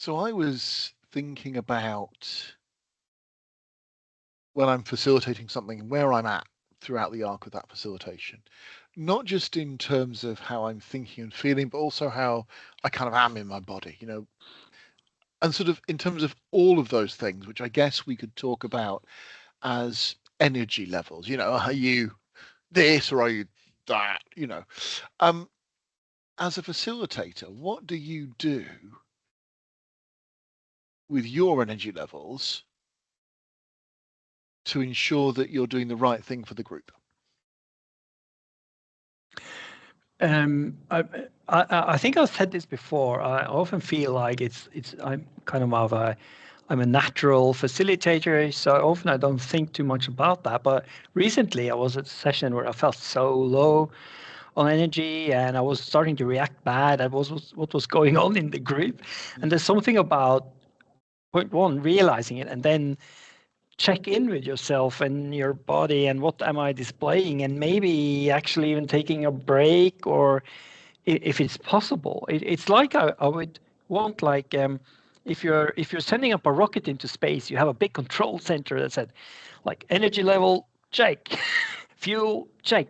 So I was thinking about when I'm facilitating something and where I'm at throughout the arc of that facilitation, not just in terms of how I'm thinking and feeling, but also how I kind of am in my body, and sort of in terms of all of those things, which I guess we could talk about as energy levels. Are you this or are you that? Um, as a facilitator, what do you do with your energy levels to ensure that you're doing the right thing for the group? I think I've said this before. I often feel like I'm kind of I'm a natural facilitator, so often I don't think too much about that. But recently I was at a session where I felt so low on energy and I was starting to react bad at what was going on in the group. And there's something about point one, realizing it, and then check in with yourself and your body and what am I displaying, and maybe actually even taking a break, or if it's possible. It's like I would want, like, if you're sending up a rocket into space, you have a big control center that said, like, energy level check, fuel check.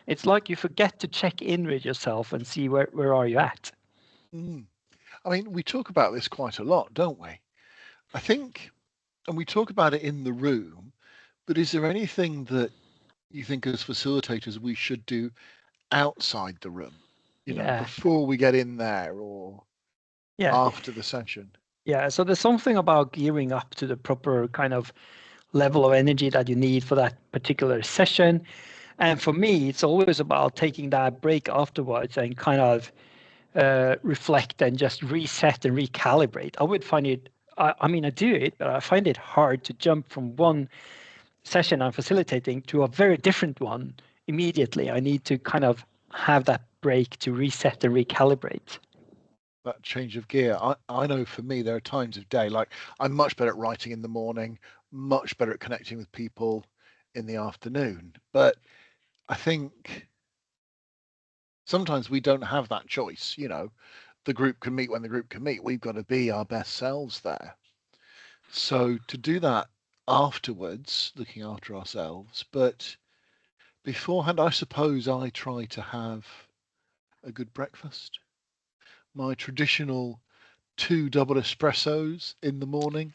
It's like you forget to check in with yourself and see where are you at. Mm. I mean, we talk about this quite a lot, don't we? I think, and we talk about it in the room, but is there anything that you think as facilitators we should do outside the room, Yeah, before we get in there or yeah, after the session? yeah. So there's something about gearing up to the proper kind of level of energy that you need for that particular session. And for me, it's always about taking that break afterwards and kind of reflect and just reset and recalibrate. I would find it, I mean, I do it, but I find it hard to jump from one session I'm facilitating to a very different one immediately. I need to kind of have that break to reset and recalibrate. That change of gear. I know for me, there are times of day, like I'm much better at writing in the morning, much better at connecting with people in the afternoon. But I think sometimes we don't have that choice. The group can meet when the group can meet. We've got to be our best selves there. So to do that afterwards, looking after ourselves, but beforehand, I suppose I try to have a good breakfast. My traditional 2 double espressos in the morning.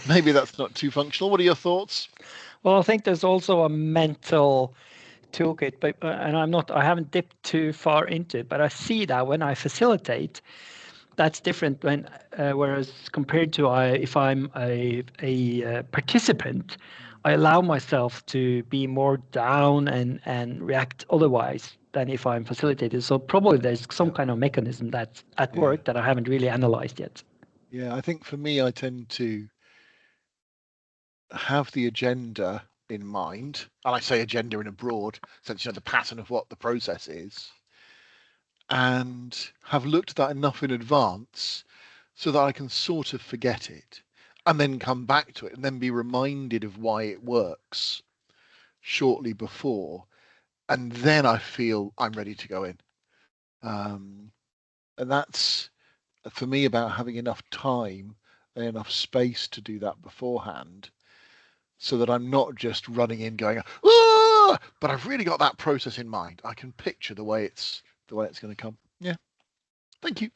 Maybe that's not too functional. What are your thoughts? Well, I think there's also a mental toolkit, but I haven't dipped too far into it, but I see that when I facilitate, that's different whereas compared to if I'm a participant, I allow myself to be more down and react otherwise than if I'm facilitated. So probably there's some Yeah, kind of mechanism that's at yeah, work that I haven't really analyzed yet. yeah. I think for me, I tend to have the agenda in mind, and I say agenda in a broad sense, the pattern of what the process is, and have looked at that enough in advance so that I can sort of forget it and then come back to it and then be reminded of why it works shortly before. And then I feel I'm ready to go in. Um, and that's for me about having enough time and enough space to do that beforehand so that I'm not just running in going, ah! But I've really got that process in mind. I can picture the way it's going to come. Yeah. Thank you.